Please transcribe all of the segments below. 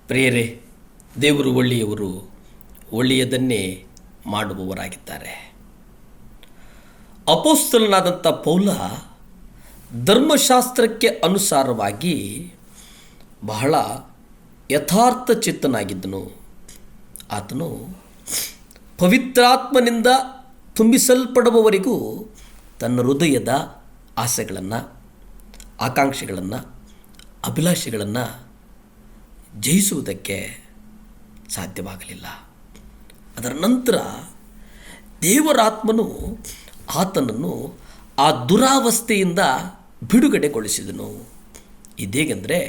ಪ್ರಿಯರೇ, ದೇವರು ಒಳ್ಳೆಯವರು, ಒಳ್ಳೆಯದನ್ನೇ ಮಾಡುವವರಾಗಿದ್ದಾರೆ. ಅಪೊಸ್ತಲನಾದಂಥ ಪೌಲ ಧರ್ಮಶಾಸ್ತ್ರಕ್ಕೆ ಅನುಸಾರವಾಗಿ ಬಹಳ ಯಥಾರ್ಥ ಚಿತ್ತನಾಗಿದ್ದನು. ಆತನು ಪವಿತ್ರಾತ್ಮನಿಂದ ತುಂಬಿಸಲ್ಪಡುವವರೆಗೂ ತನ್ನ ಹೃದಯದ ಆಸೆಗಳನ್ನು, ಆಕಾಂಕ್ಷೆಗಳನ್ನು, ಅಭಿಲಾಷೆಗಳನ್ನು ಜಯಿಸುವುದಕ್ಕೆ ಸಾಧ್ಯವಾಗಲಿಲ್ಲ. ಅದರ ನಂತರ ದೇವರಾತ್ಮನು ಆತನನ್ನು ಆ ದುರಾವಸ್ಥೆಯಿಂದ ಬಿಡುಗಡೆಗೊಳಿಸಿದನು. ಇದೇಗೆಂದರೆ,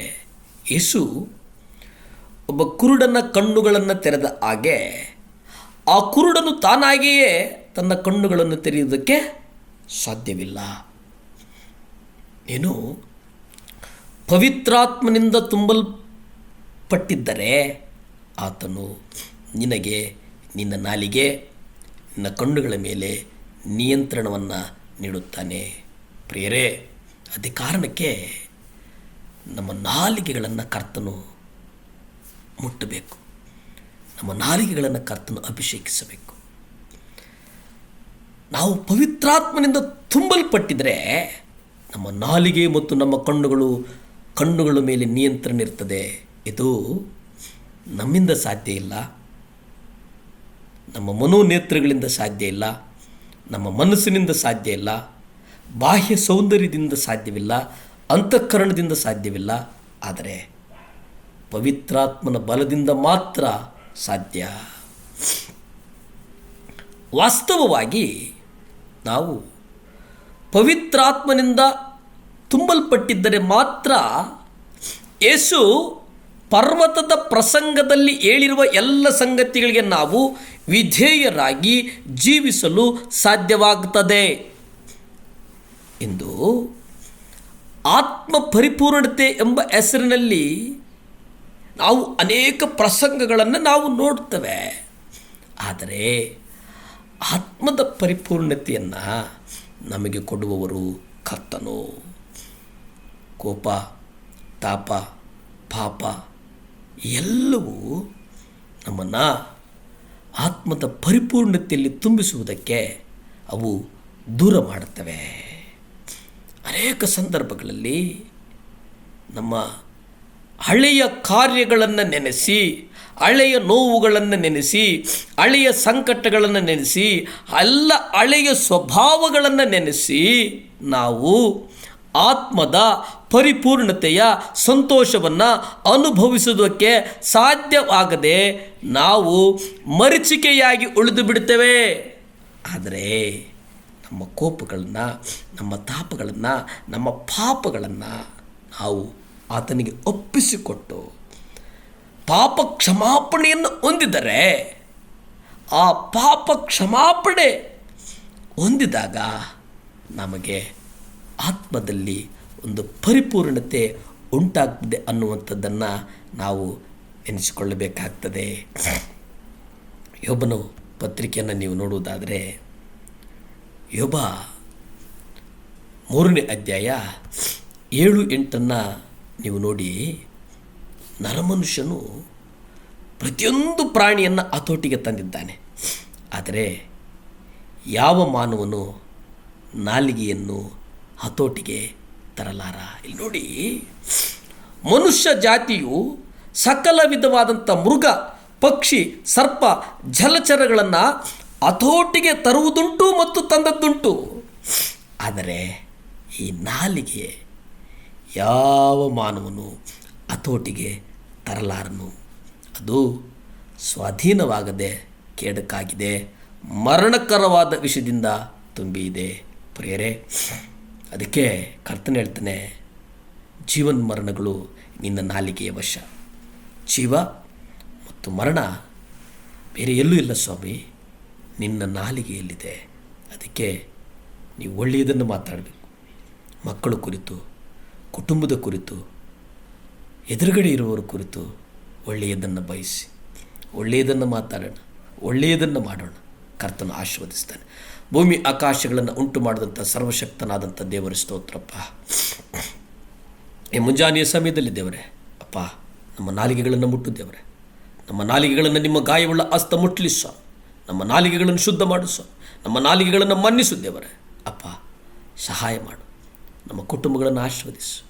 ಯೇಸು ಒಬ್ಬ ಕುರುಡನ ಕಣ್ಣುಗಳನ್ನು ತೆರೆದ ಹಾಗೆ ಆ ಕುರುಡನು ತಾನಾಗಿಯೇ ತನ್ನ ಕಣ್ಣುಗಳನ್ನು ತೆರೆಯುವುದಕ್ಕೆ ಸಾಧ್ಯವಿಲ್ಲ. ನೀನು ಪವಿತ್ರಾತ್ಮನಿಂದ ತುಂಬಲ್ಪಟ್ಟಿದ್ದರೆ ಆತನು ನಿನಗೆ ನಿನ್ನ ನಾಲಿಗೆ, ನಿನ್ನ ಕಣ್ಣುಗಳ ಮೇಲೆ ನಿಯಂತ್ರಣವನ್ನು ನೀಡುತ್ತಾನೆ. ಪ್ರಿಯರೇ, ಅದೇ ಕಾರಣಕ್ಕೆ ನಮ್ಮ ನಾಲಿಗೆಗಳನ್ನು ಕರ್ತನು ಮುಟ್ಟಬೇಕು. ನಮ್ಮ ನಾಲಿಗೆಗಳನ್ನು ಕರ್ತನು ಅಭಿಷೇಕಿಸಬೇಕು. ನಾವು ಪವಿತ್ರಾತ್ಮನಿಂದ ತುಂಬಲ್ಪಟ್ಟಿದ್ದರೆ ನಮ್ಮ ನಾಲಿಗೆ ಮತ್ತು ನಮ್ಮ ಕಣ್ಣುಗಳ ಮೇಲೆ ನಿಯಂತ್ರಣ ಇರ್ತದೆ. ಇದು ನಮ್ಮಿಂದ ಸಾಧ್ಯ ಇಲ್ಲ, ನಮ್ಮ ಮನೋನೇತ್ರಗಳಿಂದ ಸಾಧ್ಯ ಇಲ್ಲ, ನಮ್ಮ ಮನಸ್ಸಿನಿಂದ ಸಾಧ್ಯ ಇಲ್ಲ, ಬಾಹ್ಯ ಸೌಂದರ್ಯದಿಂದ ಸಾಧ್ಯವಿಲ್ಲ, ಅಂತಃಕರಣದಿಂದ ಸಾಧ್ಯವಿಲ್ಲ. ಆದರೆ ಪವಿತ್ರಾತ್ಮನ ಬಲದಿಂದ ಮಾತ್ರ ಸಾಧ್ಯ. ವಾಸ್ತವವಾಗಿ ನಾವು ಪವಿತ್ರಾತ್ಮನಿಂದ ತುಂಬಲ್ಪಟ್ಟಿದ್ದರೆ ಮಾತ್ರ ಯೇಸು ಪರ್ವತದ ಪ್ರಸಂಗದಲ್ಲಿ ಹೇಳಿರುವ ಎಲ್ಲ ಸಂಗತಿಗಳಿಗೆ ನಾವು ವಿಧೇಯರಾಗಿ ಜೀವಿಸಲು ಸಾಧ್ಯವಾಗುತ್ತದೆ ಎಂದು ಆತ್ಮ ಪರಿಪೂರ್ಣತೆ ಎಂಬ ಹೆಸರಿನಲ್ಲಿ ನಾವು ಅನೇಕ ಪ್ರಸಂಗಗಳನ್ನು ನಾವು ನೋಡ್ತೇವೆ. ಆದರೆ ಆತ್ಮದ ಪರಿಪೂರ್ಣತೆಯನ್ನು ನಮಗೆ ಕೊಡುವವರು ಕರ್ತನು. ಕೋಪ, ತಾಪ, ಪಾಪ ಎಲ್ಲವೂ ನಮ್ಮನ್ನು ಆತ್ಮದ ಪರಿಪೂರ್ಣತೆಯಲ್ಲಿ ತುಂಬಿಸುವುದಕ್ಕೆ ಅವು ದೂರ ಮಾಡುತ್ತವೆ. ಅನೇಕ ಸಂದರ್ಭಗಳಲ್ಲಿ ನಮ್ಮ ಹಳೆಯ ಕಾರ್ಯಗಳನ್ನು ನೆನೆಸಿ, ಹಳೆಯ ನೋವುಗಳನ್ನು ನೆನೆಸಿ, ಹಳೆಯ ಸಂಕಟಗಳನ್ನು ನೆನೆಸಿ, ಎಲ್ಲ ಹಳೆಯ ಸ್ವಭಾವಗಳನ್ನು ನೆನೆಸಿ ನಾವು ಆತ್ಮದ ಪರಿಪೂರ್ಣತೆಯ ಸಂತೋಷವನ್ನು ಅನುಭವಿಸುವುದಕ್ಕೆ ಸಾಧ್ಯವಾಗದೆ ನಾವು ಮರೀಚಿಕೆಯಾಗಿ ಉಳಿದು ಬಿಡ್ತೇವೆ. ಆದರೆ ನಮ್ಮ ಕೋಪಗಳನ್ನು, ನಮ್ಮ ತಾಪಗಳನ್ನು, ನಮ್ಮ ಪಾಪಗಳನ್ನು ನಾವು ಆತನಿಗೆ ಒಪ್ಪಿಸಿಕೊಟ್ಟು ಪಾಪ ಕ್ಷಮಾಪಣೆಯನ್ನು ಹೊಂದಿದರೆ, ಆ ಪಾಪ ಕ್ಷಮಾಪಣೆ ಹೊಂದಿದಾಗ ನಮಗೆ ಆತ್ಮದಲ್ಲಿ ಒಂದು ಪರಿಪೂರ್ಣತೆ ಉಂಟಾಗ್ತದೆ ಅನ್ನುವಂಥದ್ದನ್ನು ನಾವು ನೆನೆಸಿಕೊಳ್ಳಬೇಕಾಗ್ತದೆ. ಯೋಬನ ಪತ್ರಿಕೆಯನ್ನು ನೀವು ನೋಡುವುದಾದರೆ, ಯೋಬ 3ನೇ ಅಧ್ಯಾಯ 7-8 ನೀವು ನೋಡಿ, ನರಮನುಷ್ಯನು ಪ್ರತಿಯೊಂದು ಪ್ರಾಣಿಯನ್ನು ಹತೋಟಿಗೆ ತಂದಿದ್ದಾನೆ, ಆದರೆ ಯಾವ ಮಾನವನು ನಾಲಿಗೆಯನ್ನು ಹತೋಟಿಗೆ ತರಲಾರ. ಇಲ್ಲಿ ನೋಡಿ, ಮನುಷ್ಯ ಜಾತಿಯು ಸಕಲ ವಿಧವಾದಂಥ ಮೃಗ, ಪಕ್ಷಿ, ಸರ್ಪ, ಜಲಚರಗಳನ್ನು ಹತೋಟಿಗೆ ತರುವುದುಂಟು ಮತ್ತು ತಂದದ್ದುಂಟು. ಆದರೆ ಈ ನಾಲಿಗೆ ಯಾವ ಮಾನವನು ಹತೋಟಿಗೆ ತರಲಾರನು. ಅದು ಸ್ವಾಧೀನವಾಗದೆ ಕೇಡಕ್ಕಾಗಿದೆ, ಮರಣಕರವಾದ ವಿಷದಿಂದ ತುಂಬಿದೆ. ಪ್ರಿಯರೇ, ಅದಕ್ಕೆ ಕರ್ತನ ಹೇಳ್ತಾನೆ, ಜೀವನ್ ಮರಣಗಳು ನಿನ್ನ ನಾಲಿಗೆಯ ವಶ. ಜೀವ ಮತ್ತು ಮರಣ ಬೇರೆ ಎಲ್ಲೂ ಇಲ್ಲ ಸ್ವಾಮಿ, ನಿನ್ನ ನಾಲಿಗೆಯಲ್ಲಿದೆ. ಅದಕ್ಕೆ ನೀವು ಒಳ್ಳೆಯದನ್ನು ಮಾತಾಡಬೇಕು. ಮಕ್ಕಳ ಕುರಿತು, ಕುಟುಂಬದ ಕುರಿತು, ಎದುರುಗಡೆ ಇರುವವರ ಕುರಿತು ಒಳ್ಳೆಯದನ್ನು ಬಯಸಿ, ಒಳ್ಳೆಯದನ್ನು ಮಾತಾಡೋಣ, ಒಳ್ಳೆಯದನ್ನು ಮಾಡೋಣ. ಕರ್ತನು ಆಶೀರ್ವದಿಸ್ತಾನೆ. ಭೂಮಿ ಆಕಾಶಗಳನ್ನು ಉಂಟು ಮಾಡಿದಂಥ ಸರ್ವಶಕ್ತನಾದಂಥ ದೇವರ ಸ್ತೋತ್ರಪ್ಪ. ಈ ಮುಂಜಾನೆಯ ಸಮಯದಲ್ಲಿ ದೇವರೇ ಅಪ್ಪ, ನಮ್ಮ ನಾಲಿಗೆಗಳನ್ನು ಮುಟ್ಟು ದೇವರೇ. ನಮ್ಮ ನಾಲಿಗೆಗಳನ್ನು ನಿಮ್ಮ ಗಾಯವುಳ್ಳ ಹಸ್ತ ಮುಟ್ಲಿಸು. ನಮ್ಮ ನಾಲಿಗೆಗಳನ್ನು ಶುದ್ಧ ಮಾಡಿಸು. ನಮ್ಮ ನಾಲಿಗೆಗಳನ್ನು ಮನ್ನಿಸು ದೇವರೇ. ಅಪ್ಪ, ಸಹಾಯ ಮಾಡು. ನಮ್ಮ ಕುಟುಂಬಗಳನ್ನು ಆಶೀರ್ವದಿಸು.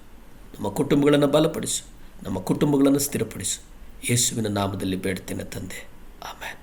ನಮ್ಮ ಕುಟುಂಬಗಳನ್ನು ಬಲಪಡಿಸು. ನಮ್ಮ ಕುಟುಂಬಗಳನ್ನು ಸ್ಥಿರಪಡಿಸು. ಯೇಸುವಿನ ನಾಮದಲ್ಲಿ ಬೇಡ್ತೇನೆ ತಂದೆ. ಆಮೇನ್.